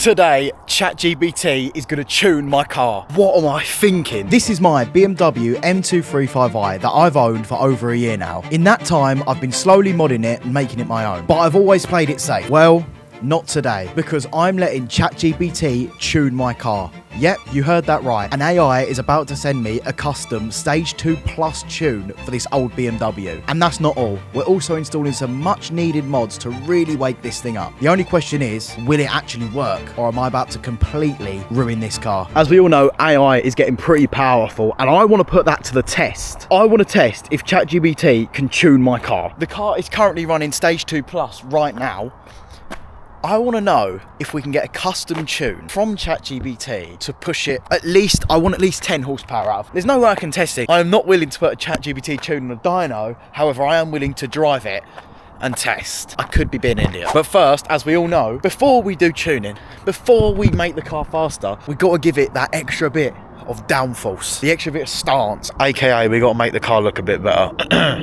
Today, ChatGPT is going to tune my car. What am I thinking? This is my BMW M235i that I've owned for over a year now. In that time, I've been slowly modding it and making it my own. But I've always played it safe. Well, not today, because I'm letting ChatGPT tune my car. Yep, you heard that right. An AI is about to send me a custom Stage 2 Plus tune for this old BMW. And that's not all. We're also installing some much needed mods to really wake this thing up. The only question is, will it actually work? Or am I about to completely ruin this car? As we all know, AI is getting pretty powerful, and I want to put that to the test. I want to test if ChatGPT can tune my car. The car is currently running Stage 2 Plus right now. I want to know if we can get a custom tune from ChatGPT to push it I want at least 10 horsepower out of. There's no way I can test it. I am not willing to put a ChatGPT tune on a dyno. However, I am willing to drive it and test. I could be being an idiot. But first, as we all know, before we do tuning, before we make the car faster, we've got to give it that extra bit of downforce, the extra bit of stance, aka we got to make the car look a bit better.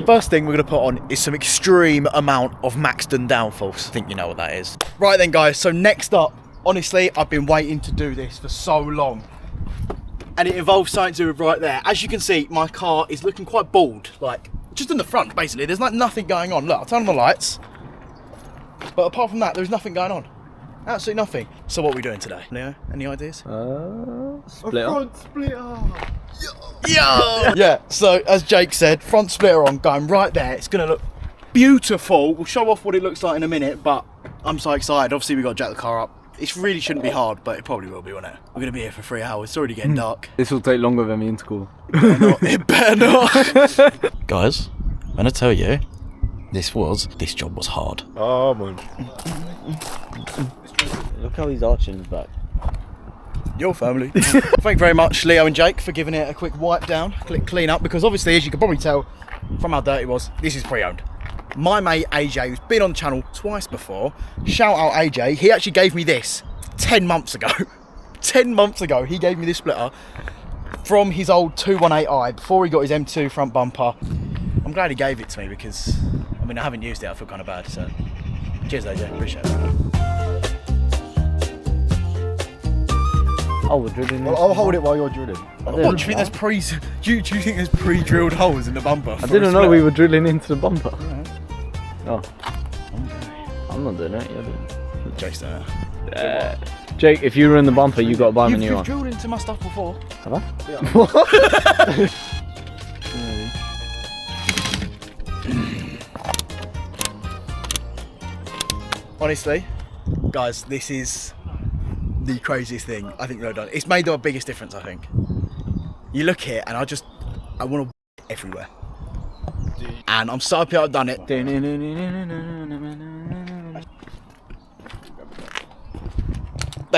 First thing we're going to put on is some extreme amount of Maxton downforce. I think you know what that is. Right then guys, so next up, honestly, I've been waiting to do this for so long, and it involves something to do right there. As you can see, my car is looking quite bald, like just in the front basically. There's like nothing going on. Look, I'll turn on the lights, but apart from that, there's nothing going on. Absolutely nothing. So what are we doing today, Leo? Any ideas? Splitter. Front splitter. Yeah. So as Jake said, front splitter on, going right there. It's gonna look beautiful. We'll show off what it looks like in a minute, but I'm so excited. Obviously we got to jack the car up. It really shouldn't be hard, but it probably will be, won't it? We're gonna be here for 3 hours. It's already getting dark. This will take longer than the intercooler. It better not. Guys, I'm gonna tell you, this job was hard. Oh man. Look how he's arching his back. Your family. Thank you very much, Leo and Jake, for giving it a quick wipe down, clean up, because obviously, as you can probably tell from how dirty it was, this is pre-owned. My mate AJ, who's been on the channel twice before, shout out AJ, he actually gave me this 10 months ago. 10 months ago, he gave me this splitter from his old 218i before he got his M2 front bumper. I'm glad he gave it to me because, I mean, I haven't used it, I feel kind of bad, so cheers AJ, appreciate it. Oh, we're drilling. I'll hold it while you're drilling. What, do you think there's do you think there's pre-drilled holes in the bumper? I didn't know we were drilling into the bumper. Right. Oh. I'm not doing it. You're doing it. Jake's doing it. Jake, if you ruin the bumper, you got to buy me a new one. You've drilled into my stuff before. Have I? Yeah. Honestly, guys, this is the craziest thing I think we've ever done. It's made the biggest difference, I think. You look here and I want to everywhere. And I'm so happy I've done it. They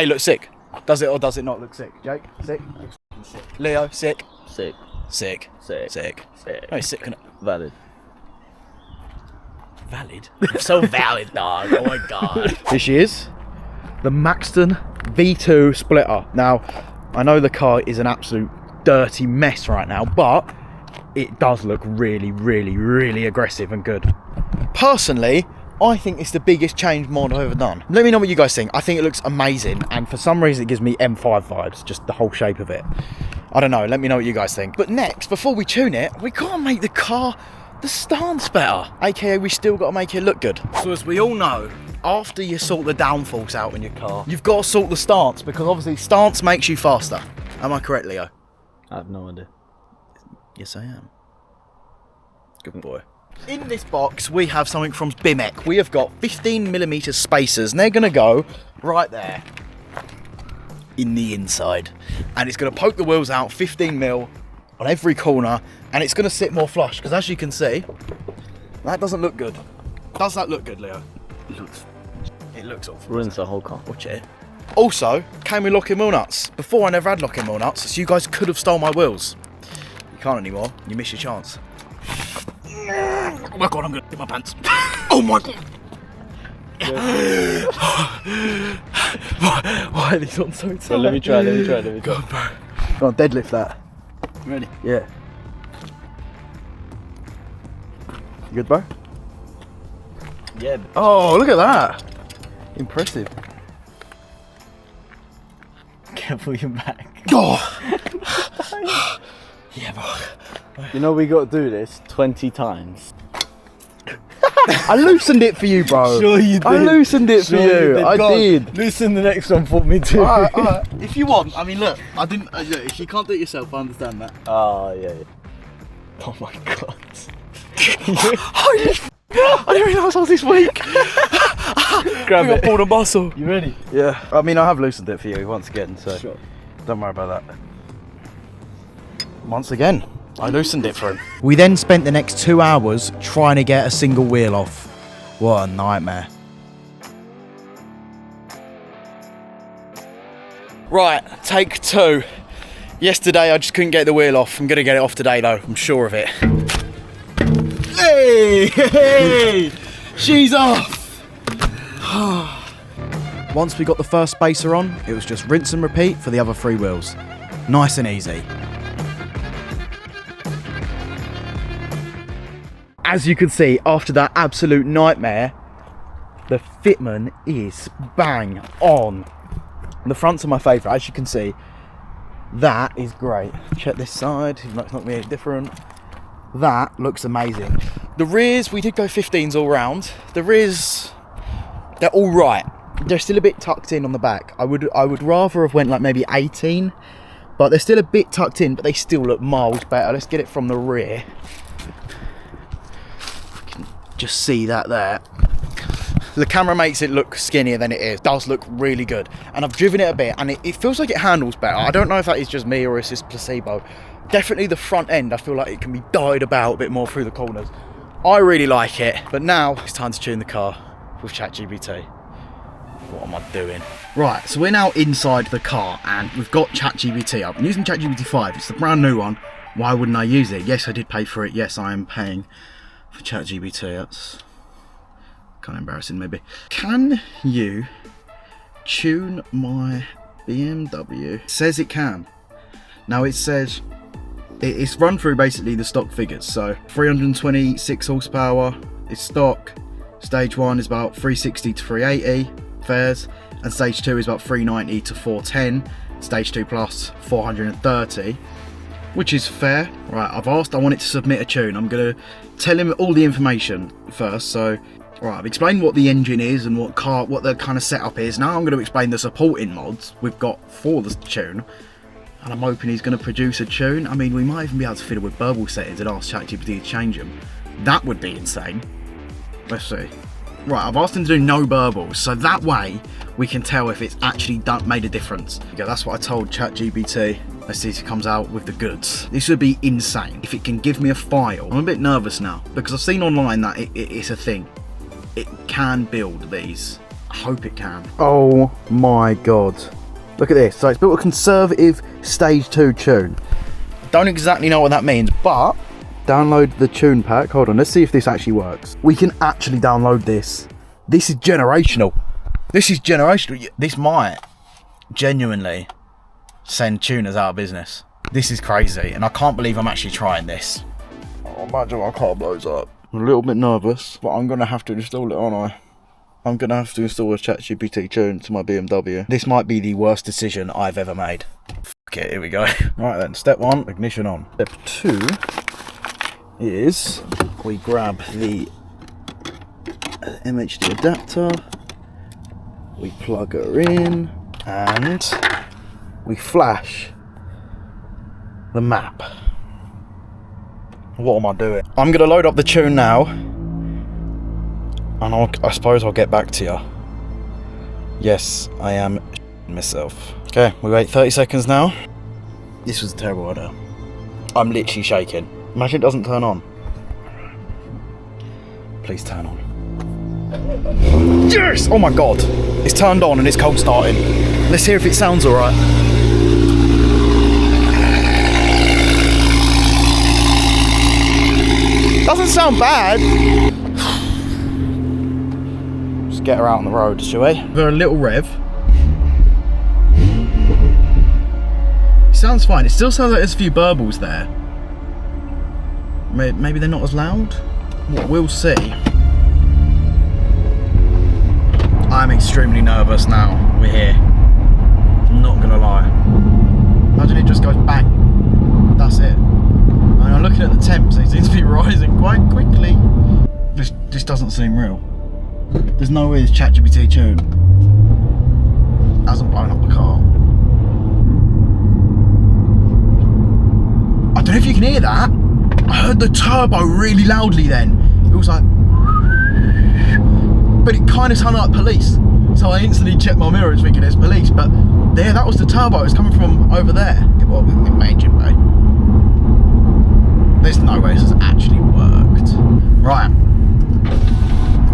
look sick. Does it or does it not look sick? Jake, sick? Leo, sick? Sick. Sick. Sick. Sick. Sick. Oh, sick. Valid. Valid? So valid, dog. Oh my god. Here she is. The Maxton V2 splitter. Now, I know the car is an absolute dirty mess right now, but it does look really, really, really aggressive and good. Personally, I think it's the biggest change mod I've ever done. Let me know what you guys think. I think it looks amazing, and for some reason it gives me M5 vibes, just the whole shape of it. I don't know, let me know what you guys think. But next, before we tune it, we gotta make the car, the stance better. AKA, we still gotta make it look good. So as we all know, after you sort the downforce out in your car, you've got to sort the stance, because obviously stance makes you faster. Am I correct, Leo? I have no idea. Yes, I am. Good boy. In this box, we have something from BMW. We have got 15mm spacers, and they're going to go right there in the inside. And it's going to poke the wheels out 15mm on every corner, and it's going to sit more flush, because as you can see, that doesn't look good. Does that look good, Leo? It looks awful. Ruins the whole car. Watch it. Also, came with locking wheel nuts. Before, I never had locking wheel nuts, so you guys could have stole my wheels. You can't anymore. You miss your chance. Oh my god, I'm gonna get my pants. Oh my god. Why are these on so tight? So let me try. Go on, bro. Go on, deadlift that. Ready? Yeah. You good, bro? Yeah. Oh, look at that. Impressive. careful your back. Oh. Yeah, bro. You know we got to do this 20 times. I loosened it for you, bro. Sure you did. I loosened it for you. I Go on, did. Loosen the next one for me too. Alright. If you want, I mean, look, I didn't. Look, if you can't do it yourself, I understand that. Oh, yeah. Oh my god. Holy f***, I didn't realise I was this weak. Grab I it. pulled a muscle. You ready? Yeah. I mean, I have loosened it for you once again, so Sure. don't worry about that. Once again, I loosened it for him. We then spent the next 2 hours trying to get a single wheel off. What a nightmare. Right, take 2. Yesterday I just couldn't get the wheel off. I'm gonna get it off today though, I'm sure of it. Hey! She's off! Once we got the first spacer on, it was just rinse and repeat for the other 3 wheels. Nice and easy. As you can see, after that absolute nightmare, the fitment is bang on. The fronts are my favourite, as you can see. That is great. Check this side, it's not going to be different. That looks amazing. The rears, we did go 15s all round. The rears, they're all right. They're still a bit tucked in on the back. I would rather have went like maybe 18, but they're still a bit tucked in, but they still look miles better. Let's get it from the rear. Just see that there. The camera makes it look skinnier than it is. It does look really good. And I've driven it a bit and it feels like it handles better. I don't know if that is just me or it's just placebo. Definitely the front end, I feel like it can be died about a bit more through the corners. I really like it. But now it's time to tune the car with ChatGPT. What am I doing? Right, so we're now inside the car and we've got ChatGPT up. I'm using ChatGPT 5. It's the brand new one. Why wouldn't I use it? Yes, I did pay for it. Yes, I am paying for ChatGPT. That's kind of embarrassing maybe. Can you tune my BMW? It says it can. Now it says it's run through basically the stock figures. So 326 horsepower is stock. Stage 1 is about 360 to 380 fares, and stage 2 is about 390 to 410. Stage 2 plus 430. Which is fair. Right, I want it to submit a tune. I'm gonna tell him all the information first. So, right, I've explained what the engine is and what the kind of setup is. Now I'm gonna explain the supporting mods we've got for the tune. And I'm hoping he's gonna produce a tune. I mean, we might even be able to fiddle with burble settings and ask ChatGPT to change them. That would be insane. Let's see. Right, I've asked him to do no burbles, so that way we can tell if it's actually made a difference. Yeah, that's what I told ChatGPT. Let's see if it comes out with the goods. This would be insane. If it can give me a file. I'm a bit nervous now because I've seen online that it's a thing. It can build these. I hope it can. Oh my god. Look at this. So it's built a conservative stage 2 tune. Don't exactly know what that means, but download the tune pack. Hold on, let's see if this actually works. We can actually download this. This is generational. This is generational. This might genuinely send tuners out of business. This is crazy, and I can't believe I'm actually trying this. Oh, imagine my car blows up. I'm a little bit nervous, but I'm gonna have to install it, aren't I? I'm gonna have to install a ChatGPT tune to my BMW. This might be the worst decision I've ever made. Fuck it, here we go. Right then, step 1, ignition on. Step 2 is we grab the MHD adapter, we plug her in, and we flash the map. What am I doing? I'm gonna load up the tune now, and I suppose I'll get back to you. Yes, I am myself. Okay, we wait 30 seconds now. This was a terrible idea. I'm literally shaking. Imagine it doesn't turn on. Please turn on. Yes! Oh my god. It's turned on and it's cold starting. Let's hear if it sounds alright. Doesn't sound bad. Just get her out on the road, shall we? Give her a little rev. It sounds fine. It still sounds like there's a few burbles there. Maybe they're not as loud? Well, we'll see. I'm extremely nervous now. We're here. not gonna lie. Imagine it just goes bang. That's it. And I'm looking at the temps, they seem to be rising quite quickly. This doesn't seem real. There's no way this ChatGPT tune hasn't blown up the car. I don't know if you can hear that. I heard the turbo really loudly then. It was like, but it kind of sounded like police. So I instantly checked my mirrors thinking it's police, but there, that was the turbo. It's coming from over there. Well, with my engine bay. There's no way this has actually worked. Right.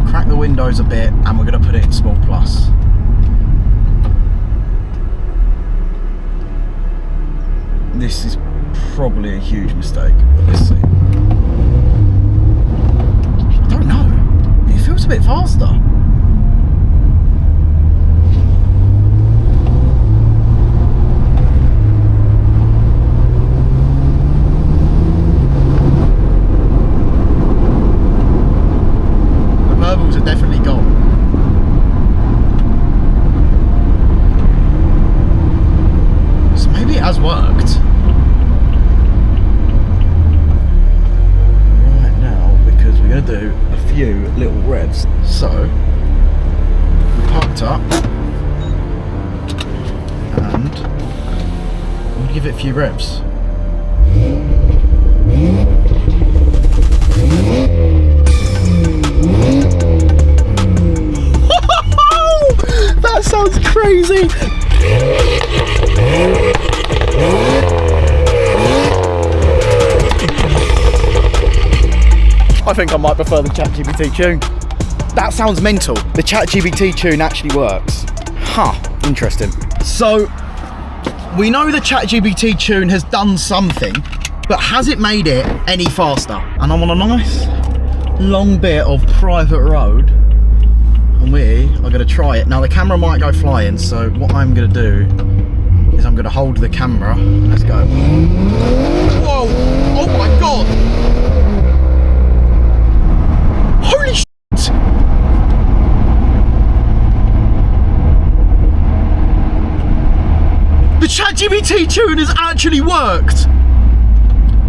Crack the windows a bit and we're going to put it in Sport Plus. This is probably a huge mistake, but let's see. I don't know. It feels a bit faster. The verbals are definitely gone. So maybe it has worked. We're going to do a few little revs. So we parked up and I'm going to give it a few revs. That sounds crazy. I think I might prefer the ChatGPT tune. That sounds mental. The ChatGPT tune actually works. Huh, interesting. So, we know the ChatGPT tune has done something, but has it made it any faster? And I'm on a nice long bit of private road, and we are gonna try it. Now the camera might go flying, so what I'm gonna do is I'm gonna hold the camera. Let's go. Whoa, oh my God. Holy shit! The ChatGPT tune has actually worked.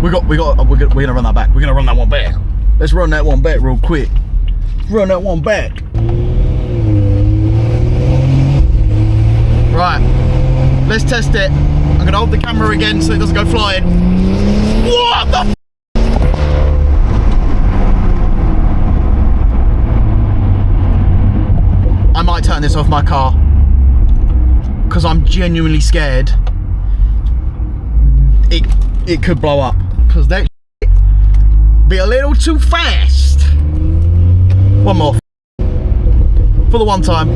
We're gonna run that back. We're gonna run that one back. Let's run that one back real quick. Run that one back. Right. Let's test it. I'm gonna hold the camera again so it doesn't go flying. What the? I might turn this off my car because I'm genuinely scared it could blow up because that be a little too fast. One more for the one time.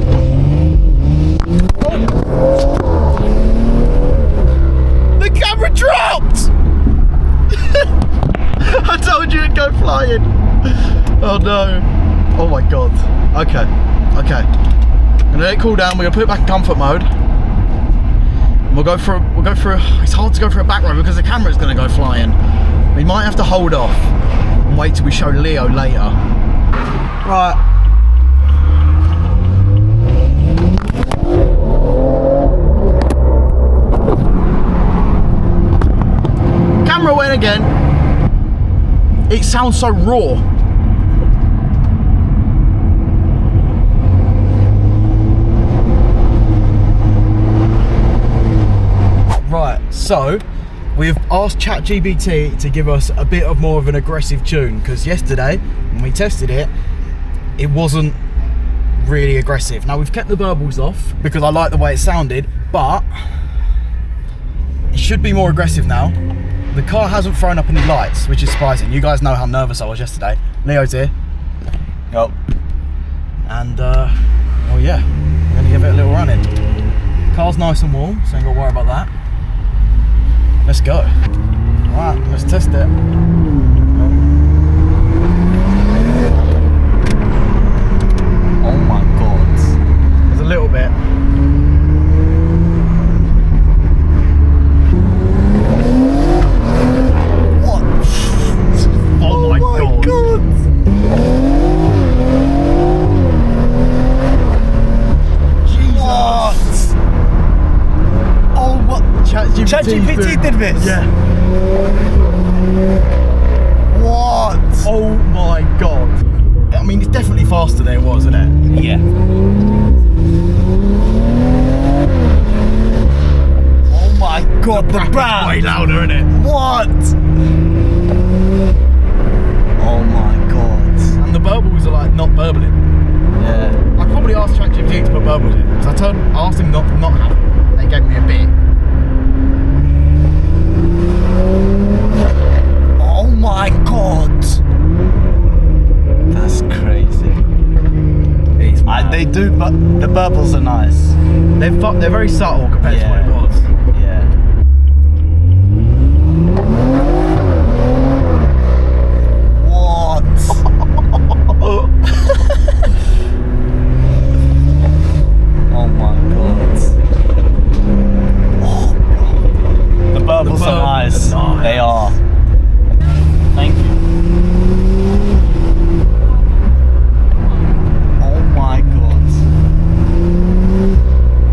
The camera dropped. I told you it'd go flying. Oh no. Oh my God. Okay. I'm gonna let it cool down. We're gonna put it back in comfort mode. And we'll go for. It's hard to go for a back road because the camera's gonna go flying. We might have to hold off and wait till we show Leo later. Right. Camera went again. It sounds so raw. Right, so we've asked ChatGPT to give us a bit of more of an aggressive tune because yesterday when we tested it, it wasn't really aggressive. Now we've kept the burbles off because I like the way it sounded, but it should be more aggressive now. The car hasn't thrown up any lights, which is surprising. You guys know how nervous I was yesterday. Leo's here. Yo. And well yeah, I'm gonna give it a little run in. Car's nice and warm, so ain't gotta worry about that. Let's go. Right, let's test it. Oh my God. There's a little bit. What? Oh my God. Jesus. What? drive this? Yeah. What? Oh my god. I mean, it's definitely faster than it was, isn't it? Yeah. Oh my god, the brand. Way louder, isn't it? What? Oh my god. And the burbles are like not burbling. Yeah. I probably asked ChatGPT to put burbles in because I asked him not to not have them. They gave me a bit. Oh my god. That's crazy. It's mad. They do, but the burbles are nice. They're very subtle compared to what it was. Yeah. What? Oh my god. Oh god. The burbles are nice. They are. Thank you. Oh my god.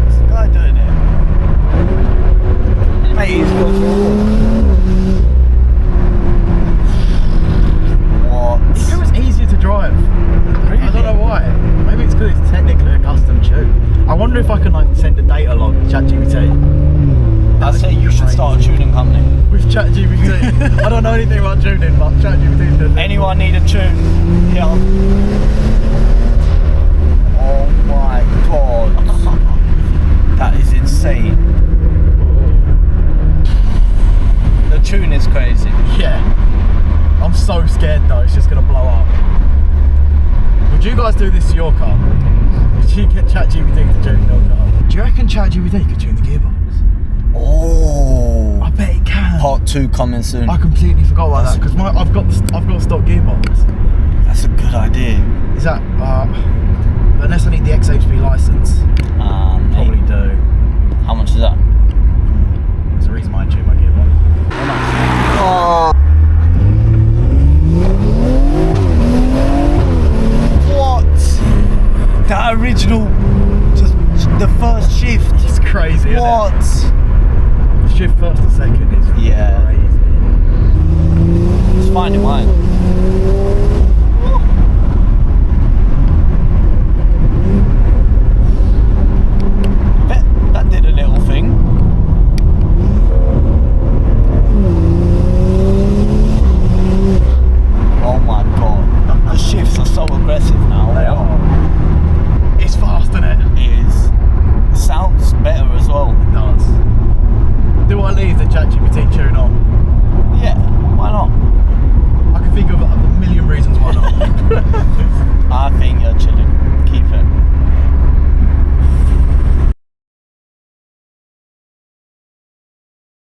What's the guy doing here? Mate, he's got what? It was easier to drive. Really? I don't know why. Maybe it's because it's technically a custom tune. I wonder if I can like send a data log to ChatGPT. I'd say you should start a tuning company. With ChatGPT. I don't know anything about tuning, but ChatGPT does. Anyone need a tune? Yeah. Oh my god. That is insane. The tune is crazy. Yeah. I'm so scared though, it's just gonna blow up. Would you guys do this to your car? Would you get ChatGPT to tune your car? Do you reckon ChatGPT could tune the gearbox? Oh. I bet it can. Part 2 coming soon. I completely forgot about that because I've got a stock gearbox. That's a good idea. Is that unless I need the XHP license? Probably Maybe. do. How much is that? There's a reason why I tune my gearbox. What? That original, just the first shift. It's crazy. Isn't What? it? The shift first and second is Yeah. crazy. It's finding mine. That did a little thing. Oh my god. The shifts are so aggressive now. They are. It's fast, isn't it? It is. It sounds better as well. It does. Do I leave the ChatGPT tune on? Yeah, why not? I can think of a million reasons why not. I think you're chilling. Keep it.